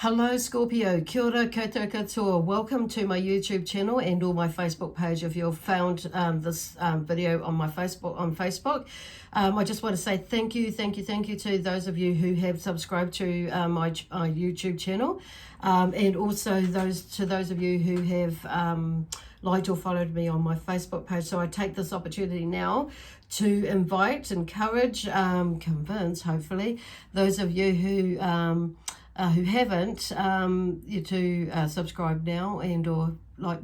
Hello Scorpio, kia ora koutou katoa. Welcome to my YouTube channel and or my Facebook page if you've found this video on my Facebook. I just want to say thank you to those of you who have subscribed to my YouTube channel, and also those of you who have liked or followed me on my Facebook page. So I take this opportunity now to invite, encourage, convince, hopefully, those of you who haven't, you to subscribe now and or like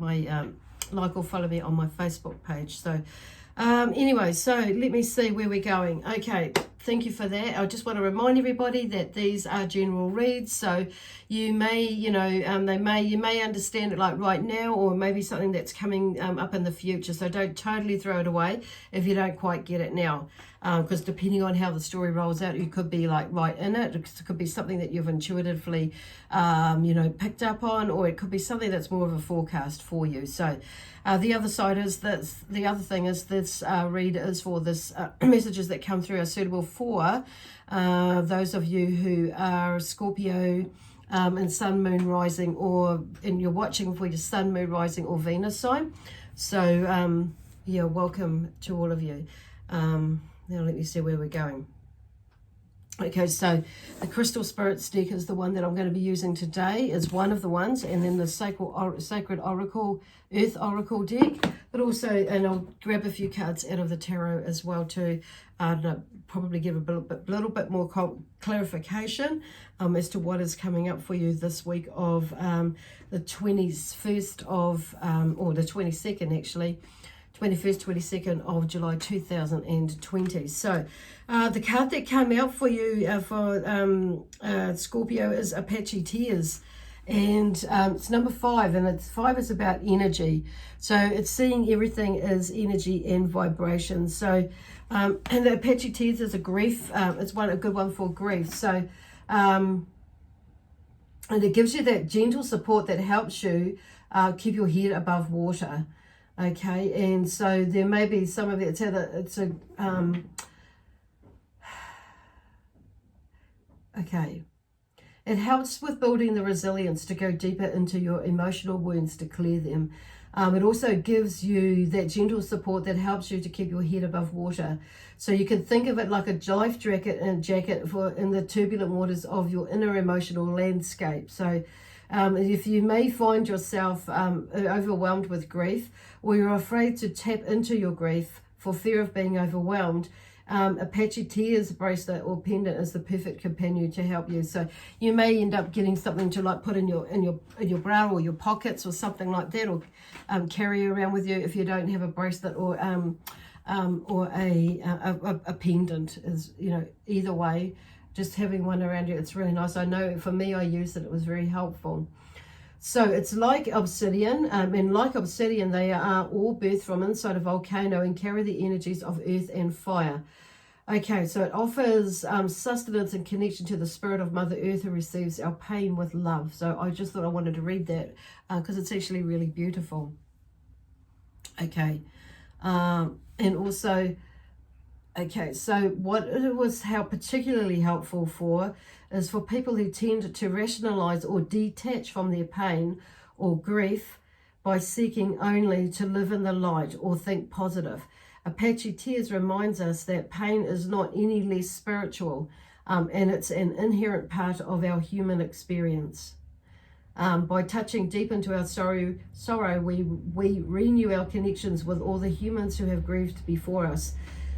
or follow me on my Facebook page. So anyway, so let me see where we're going. Okay, thank you for that. I just want to remind everybody that these are general reads, so you may, you may understand it like right now, or maybe something that's coming up in the future. So don't totally throw it away if you don't quite get it now, because depending on how the story rolls out, you could be like right in it. It could be something that you've intuitively, picked up on, or it could be something that's more of a forecast for you. So the other side is that the other thing is this read is for this messages that come through are suitable for those of you who are Scorpio and sun, moon, rising, and you're watching for your sun, moon, rising, or Venus sign. So yeah, welcome to all of you. Now let me see where we're going. Okay, so the Crystal Spirits deck is the one that I'm going to be using today. Is one of the ones, and then the Sacred Oracle, Earth Oracle deck. But also, and I'll grab a few cards out of the tarot as well to probably give a little bit more clarification as to what is coming up for you this week of the 21st of, or the 22nd actually, 21st, 22nd of July 2020. So the card that came out for you for Scorpio is Apache Tears, and it's number 5, and 5 is about energy. So it's seeing everything as energy and vibration. So and the Apache Tears is a grief, it's a good one for grief. So and it gives you that gentle support that helps you keep your head above water. Okay, and so there may be some of it. Okay, it helps with building the resilience to go deeper into your emotional wounds to clear them. It also gives you that gentle support that helps you to keep your head above water. So you can think of it like a life jacket for in the turbulent waters of your inner emotional landscape. So if you may find yourself overwhelmed with grief, or you're afraid to tap into your grief for fear of being overwhelmed, Apache Tears bracelet or pendant is the perfect companion to help you. So you may end up getting something to like put in your bra or your pockets or something like that, or carry around with you if you don't have a bracelet or a pendant. Is, either way, just having one around you, it's really nice. I know for me, I used it was very helpful. So it's like obsidian, and like obsidian, they are all birthed from inside a volcano and carry the energies of earth and fire. Okay, so it offers sustenance and connection to the spirit of Mother Earth, who receives our pain with love. So I just thought I wanted to read that because it's actually really beautiful. Okay, and also, okay, so what it was particularly helpful for is for people who tend to rationalize or detach from their pain or grief by seeking only to live in the light or think positive. Apache Tears reminds us that pain is not any less spiritual, and it's an inherent part of our human experience. By touching deep into our sorrow, we renew our connections with all the humans who have grieved before us.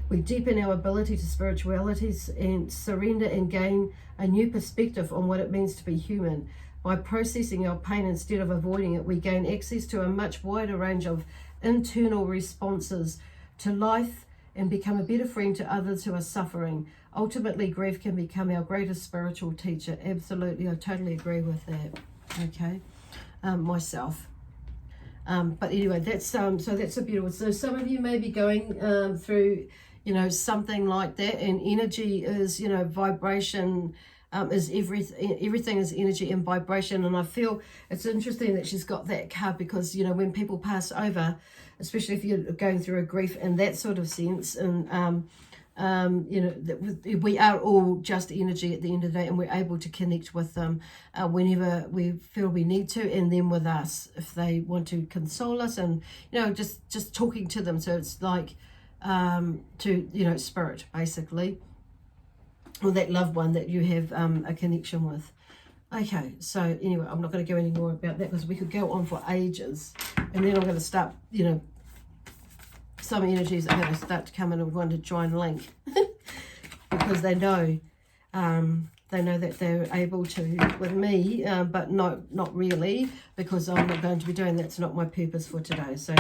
We deepen our ability to spiritualities and surrender and gain a new perspective on what it means to be human. By processing our pain instead of avoiding it, we gain access to a much wider range of internal responses to life and become a better friend to others who are suffering. Ultimately, grief can become our greatest spiritual teacher. Absolutely, I totally agree with that. Okay, myself. But anyway, that's so that's a beautiful. So some of you may be going through, something like that, and energy is, vibration is everything is energy and vibration. And I feel it's interesting that she's got that card because, when people pass over, especially if you're going through a grief in that sort of sense, and you know, that we are all just energy at the end of the day, and we're able to connect with them whenever we feel we need to, and then with us if they want to console us, and you know, just talking to them. So it's like to, you know, spirit basically, or that loved one that you have a connection with. Okay, so anyway, I'm not going to go any more about that because we could go on for ages, and then I'm going to start, you know, some energies are going to start to come in and want to try and link because they know that they're able to with me, but not really, because I'm not going to be doing that's not my purpose for today. So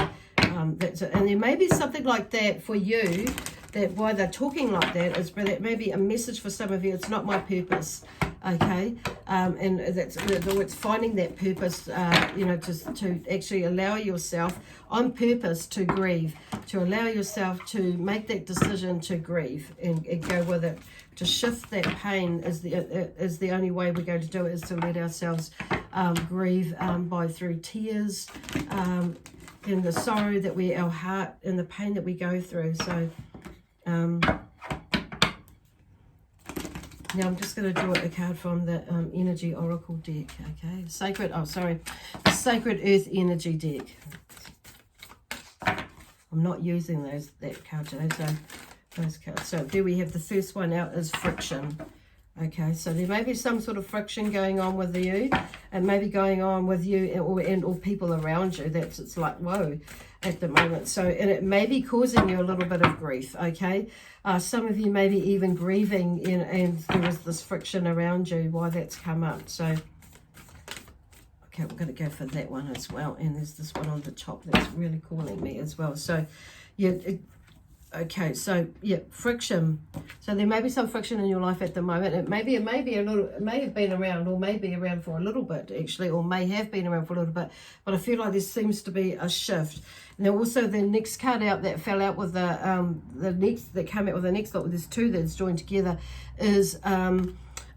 that's it. And there may be something like that for you, that why they're talking like that is that maybe a message for some of you. It's not my purpose, okay? And it's finding that purpose, you know, to actually allow yourself on purpose to grieve, to allow yourself to make that decision to grieve and go with it. To shift that pain is the only way we're going to do it, is to let ourselves grieve through tears, and the sorrow that our heart and the pain that we go through. So now I'm just going to draw a card from the Energy Oracle deck, okay? The Sacred Earth Energy deck. I'm not using that card today, so those cards. So there we have the first one out is friction. Okay, so there may be some sort of friction going on with you, and maybe going on with you or people around you. It's like, whoa, at the moment. So, and it may be causing you a little bit of grief, okay? Some of you may be even grieving, and there is this friction around you, why that's come up. So, okay, we're going to go for that one as well. And there's this one on the top that's really calling me as well. So, yeah, okay, so yeah, friction. So there may be some friction in your life at the moment. It may have been around, or may be around for a little bit actually, or may have been around for a little bit. But I feel like there seems to be a shift. Now also the next card out that fell out with the next that came out with the next lot, there's two that's joined together, is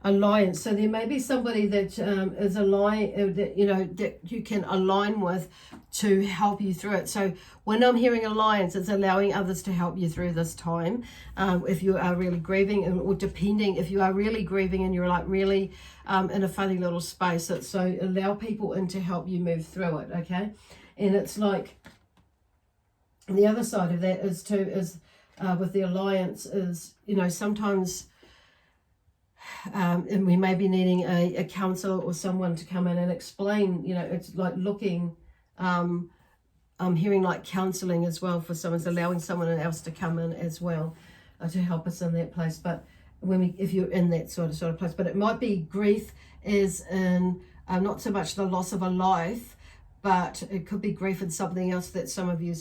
alliance. So there may be somebody that is that you know that you can align with to help you through it. So when I'm hearing alliance, it's allowing others to help you through this time, if you are really grieving, or depending if you are really grieving and you're like really in a funny little space. So allow people in to help you move through it, okay? And it's like the other side of that is with the alliance is, you know, sometimes and we may be needing a counselor or someone to come in and explain, you know, it's like looking, I'm hearing like counseling as well for someone's allowing someone else to come in as well to help us in that place. But if you're in that sort of place, but it might be grief is in not so much the loss of a life, but it could be grief in something else that some of you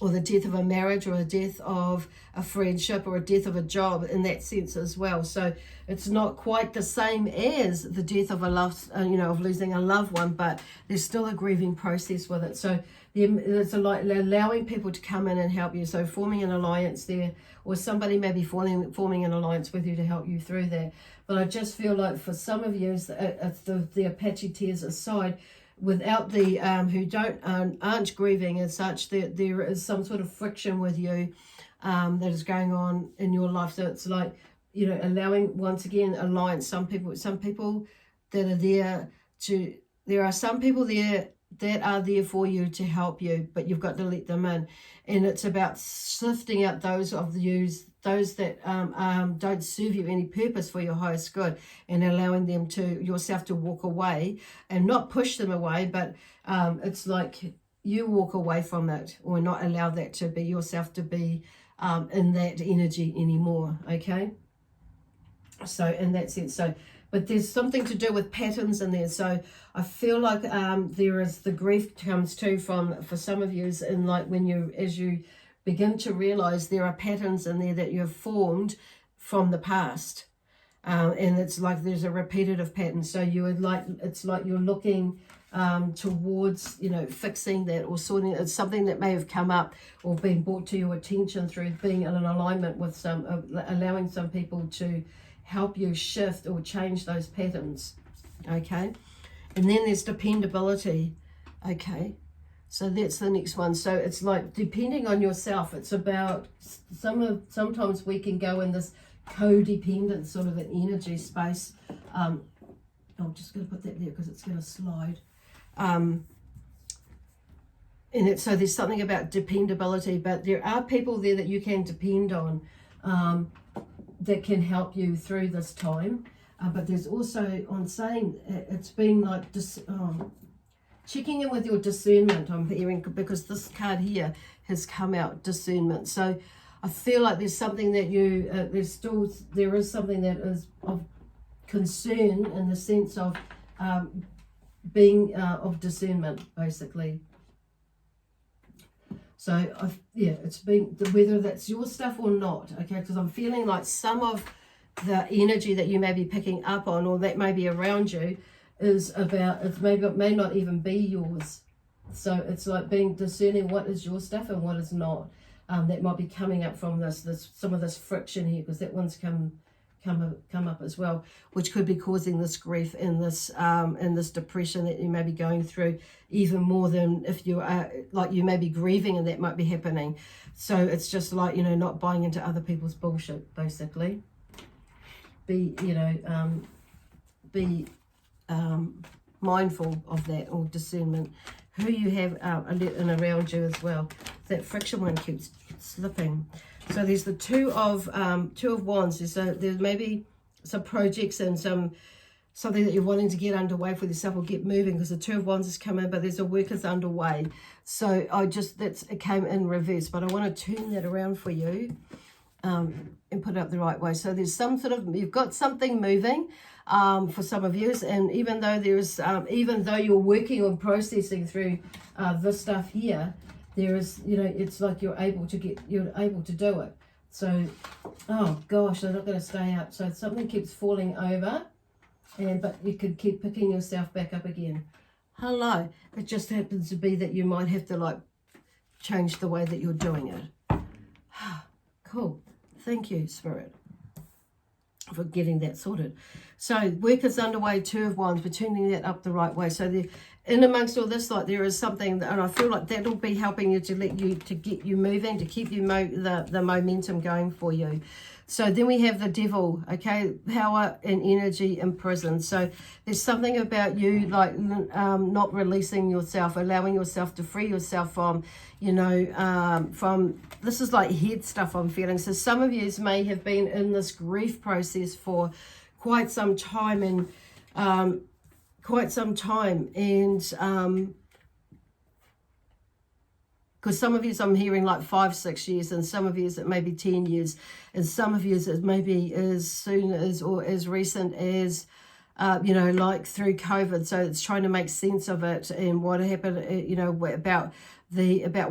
or the death of a marriage, or a death of a friendship, or a death of a job in that sense as well. So it's not quite the same as the death of a love, you know, of losing a loved one, but there's still a grieving process with it. So it's like allowing people to come in and help you. So forming an alliance there, or somebody may be forming an alliance with you to help you through that. But I just feel like for some of you, it's the Apache tears aside, without the who aren't grieving as such, there is some sort of friction with you that is going on in your life. So it's like, you know, allowing, once again, alliance. Some people that are there are some people there that are there for you to help you, but you've got to let them in. And it's about sifting out those that don't serve you any purpose for your highest good, and allowing them yourself to walk away, and not push them away, but it's like you walk away from it, or not allow that to be yourself to be in that energy anymore, okay? So in that sense, but there's something to do with patterns in there. So I feel like there is the grief comes too for some of you, in like as you begin to realize there are patterns in there that you have formed from the past, and it's like there's a repetitive pattern. So it's like you're looking towards, you know, fixing that, or sorting. It's something that may have come up or been brought to your attention through being in an alignment with allowing some people to help you shift or change those patterns, okay? And then there's dependability, okay? So that's the next one. So it's like depending on yourself. It's about sometimes we can go in this codependent sort of an energy space. I'm just going to put that there because it's going to slide. So there's something about dependability, but there are people there that you can depend on that can help you through this time. But there's also, on saying it's been like checking in with your discernment, I'm hearing, because this card here has come out, discernment. So I feel like there's something that there is something that is of concern in the sense of being of discernment, basically. So it's been, whether that's your stuff or not, okay, because I'm feeling like some of the energy that you may be picking up on, or that may be around you, is about, it may not even be yours. So it's like being discerning what is your stuff and what is not. That might be coming up from some of this friction here, because that one's come up as well, which could be causing this grief and this depression that you may be going through, even more than if you are, like, you may be grieving, and that might be happening. So it's just like, not buying into other people's bullshit, basically. Be mindful of that, or discernment, who you have and around you as well. That friction one keeps slipping. So there's the two of wands. There's maybe some projects and something that you're wanting to get underway for yourself, or get moving, because the two of wands has come in, but there's a work is underway. So it came in reverse, but I want to turn that around for you and put it up the right way. So there's you've got something moving for some of you, and even though you're working on processing through this stuff here, there is, it's like you're able to do it. So, oh gosh, they're not going to stay up. So something keeps falling over, but you could keep picking yourself back up again. Hello. It just happens to be that you might have to change the way that you're doing it. Cool. Thank you, Spirit, for getting that sorted. So work is underway, two of wands, but turning that up the right way. So in amongst all this, there is something, and I feel like that'll be helping you to get you moving, to keep you the momentum going for you. So then we have the devil, okay, power and energy imprisoned. So there's something about you not releasing yourself, allowing yourself to free yourself from, from, this is like head stuff I'm feeling. So some of you may have been in this grief process for quite some time, and because some of you, I'm hearing 5-6 years, and some of you it may be 10 years, and some of you it may be as soon as, or as recent as, through COVID. So it's trying to make sense of it and what happened, about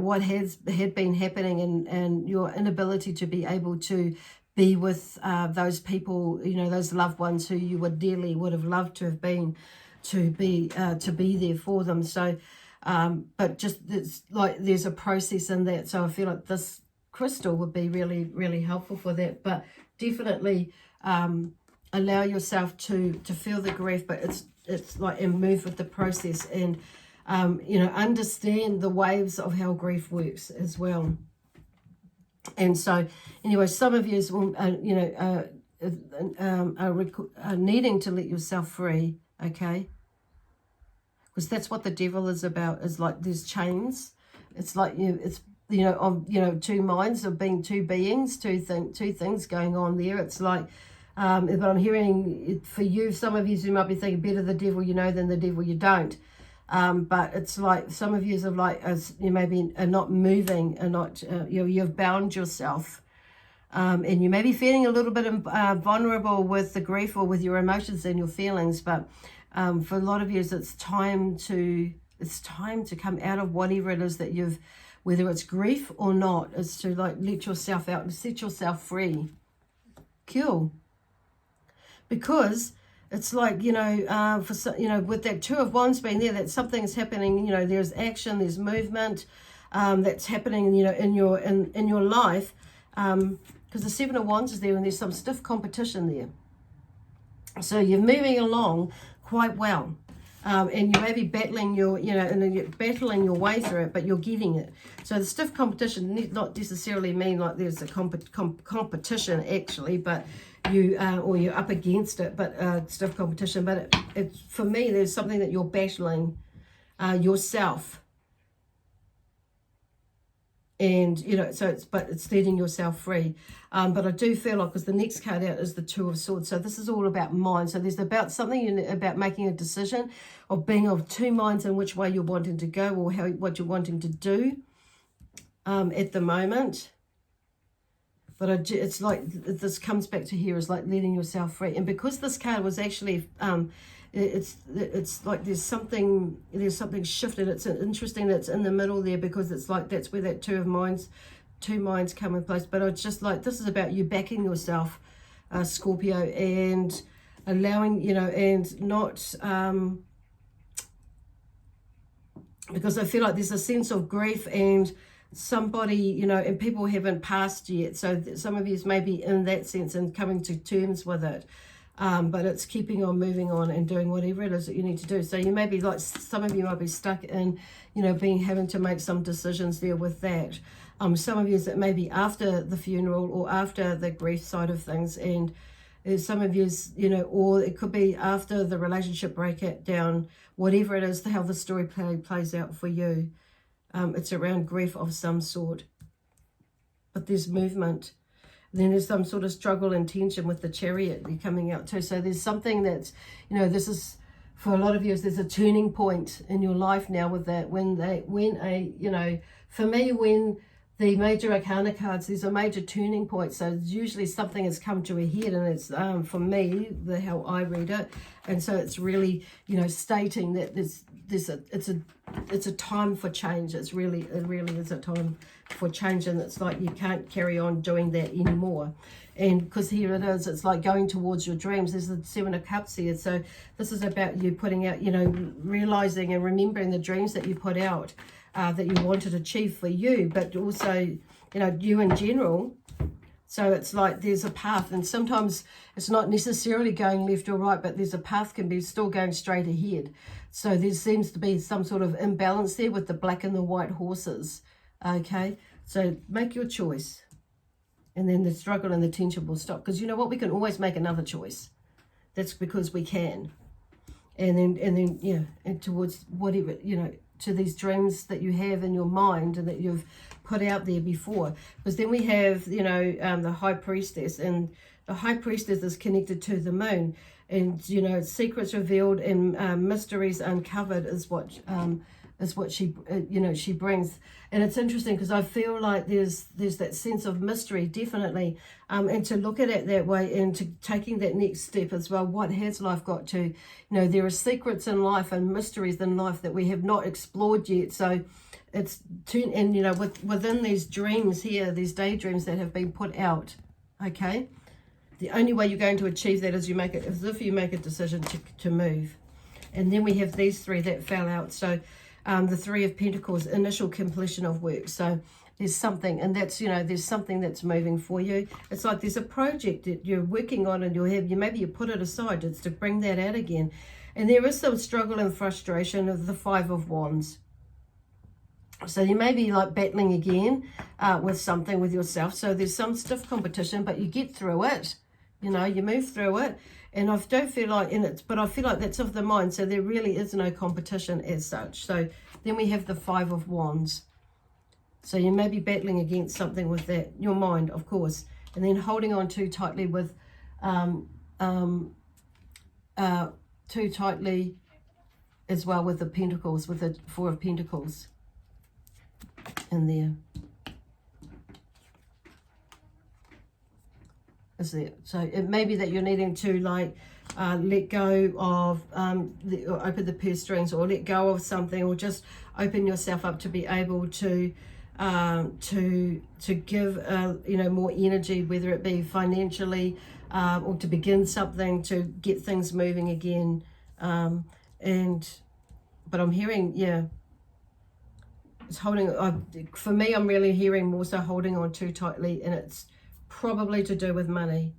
what had been happening, and your inability to be able to be with those people, those loved ones who you would have loved to have been, to be there for them. So but just it's there's a process in that. So I feel like this crystal would be really, really helpful for that. But definitely allow yourself to feel the grief, but and move with the process, and understand the waves of how grief works as well. And so anyway, some of you are needing to let yourself free, okay? Because that's what the devil is about, is there's chains. It's two minds of being two beings, two things going on there. It's but I'm hearing for you, some of you who might be thinking better the devil you know than the devil you don't. But it's some of you you maybe are not moving, are not, you've bound yourself. And you may be feeling a little bit vulnerable with the grief or with your emotions and your feelings, but for a lot of you, it's time to come out of whatever it is that whether it's grief or not, is to let yourself out and set yourself free. Cool. Because it's with that two of wands being there, that something's happening. There's action, there's movement that's happening. In your life, because the seven of wands is there, and there's some stiff competition there. So you're moving along quite well. and you may be battling your, and then you're battling your way through it, but you're getting it. So the stiff competition need not necessarily mean like there's a competition actually, but or you're up against it, but stiff competition. But it's for me, there's something that you're battling yourself. And, so it's letting yourself free. But I do feel like, because the next card out is the Two of Swords. So this is all about mind. So there's about something about making a decision, of being of two minds in which way you're wanting to go, or what you're wanting to do at the moment. But it's like, this comes back to here, is like letting yourself free. And because this card was actually, it's like there's something shifted. It's interesting that it's in the middle there, because it's like that's where that two minds come in place. But it's just like, this is about you backing yourself, Scorpio, and allowing, and not, because I feel like there's a sense of grief, and somebody, and people haven't passed yet. So some of you may be in that sense and coming to terms with it. But it's keeping on moving on and doing whatever it is that you need to do. So you may be like, some of you might be stuck in, having to make some decisions there with that. Some of you, it may be after the funeral or after the grief side of things. And some of you, or it could be after the relationship breakdown, whatever it is, how the story plays out for you. It's around grief of some sort. But there's movement. Then there's some sort of struggle and tension with the Chariot coming out too. So there's something that's, this is, for a lot of you, there's a turning point in your life now with that. For me, when the major arcana cards, there's a major turning point. So usually something has come to a head, and it's, for me, how I read it. And so it's really, stating that it's a time for change. It really is a time for change, and it's like you can't carry on doing that anymore. And because here it is, it's like going towards your dreams. There's the Seven of Cups here. So this is about you putting out, realizing and remembering the dreams that you put out, that you want to achieve for you, but also, you in general. So it's like there's a path, and sometimes it's not necessarily going left or right, but there's a path can be still going straight ahead. So there seems to be some sort of imbalance there with the black and the white horses. Okay, so make your choice, and then the struggle and the tension will stop. Because you know what, we can always make another choice. That's because we can. And then yeah, and towards whatever, to these dreams that you have in your mind and that you've put out there before. Because then we have, the High Priestess, and the High Priestess is connected to the moon, and secrets revealed and mysteries uncovered is what she she brings. And it's interesting because I feel like there's that sense of mystery, definitely, and to look at it that way, and to taking that next step as well. What has life got to, there are secrets in life and mysteries in life that we have not explored yet. So it's within these dreams here, these daydreams that have been put out. Okay, the only way you're going to achieve that is if you make a decision to move. And then we have these three that fell out. So the Three of Pentacles, initial completion of work. So there's something, and that's, there's something that's moving for you. It's like there's a project that you're working on, and maybe you put it aside. It's to bring that out again. And there is some struggle and frustration of the Five of Wands. So you may be like battling again with something with yourself. So there's some stiff competition, but you get through it. You move through it. And I don't feel like but I feel like that's of the mind. So there really is no competition as such. So then we have the Five of Wands. So you may be battling against something with that, your mind, of course. And then holding on too tightly with, too tightly as well with the Pentacles, with the Four of Pentacles in there. Is there? So it may be that you're needing to let go of, or open the purse strings, or let go of something, or just open yourself up to be able to give more energy, whether it be financially or to begin something, to get things moving again. But I'm hearing, it's holding. For me, I'm really hearing more so holding on too tightly, and it's probably to do with money.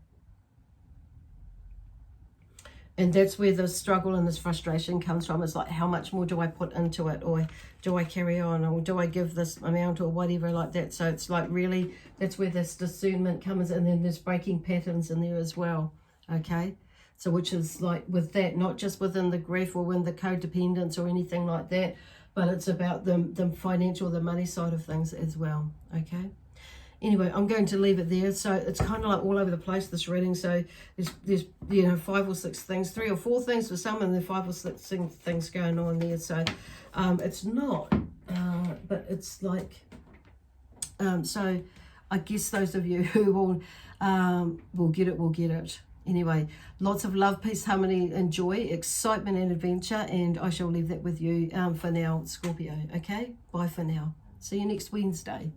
And that's where the struggle and this frustration comes from. It's like, how much more do I put into it? Or do I carry on? Or do I give this amount or whatever like that? So it's like really, that's where this discernment comes in. And then there's breaking patterns in there as well. Okay? So which is like with that, not just within the grief or in the codependence or anything like that, but it's about the financial, the money side of things as well. Okay? Anyway, I'm going to leave it there. So it's kind of like all over the place, this reading. So there's you know, 5 or 6 things, 3 or 4 things for some, and then 5 or 6 things going on there. So it's not, but it's like, so I guess those of you who will get it, will get it. Anyway, lots of love, peace, harmony, and joy, excitement and adventure. And I shall leave that with you for now, Scorpio. Okay? Bye for now. See you next Wednesday.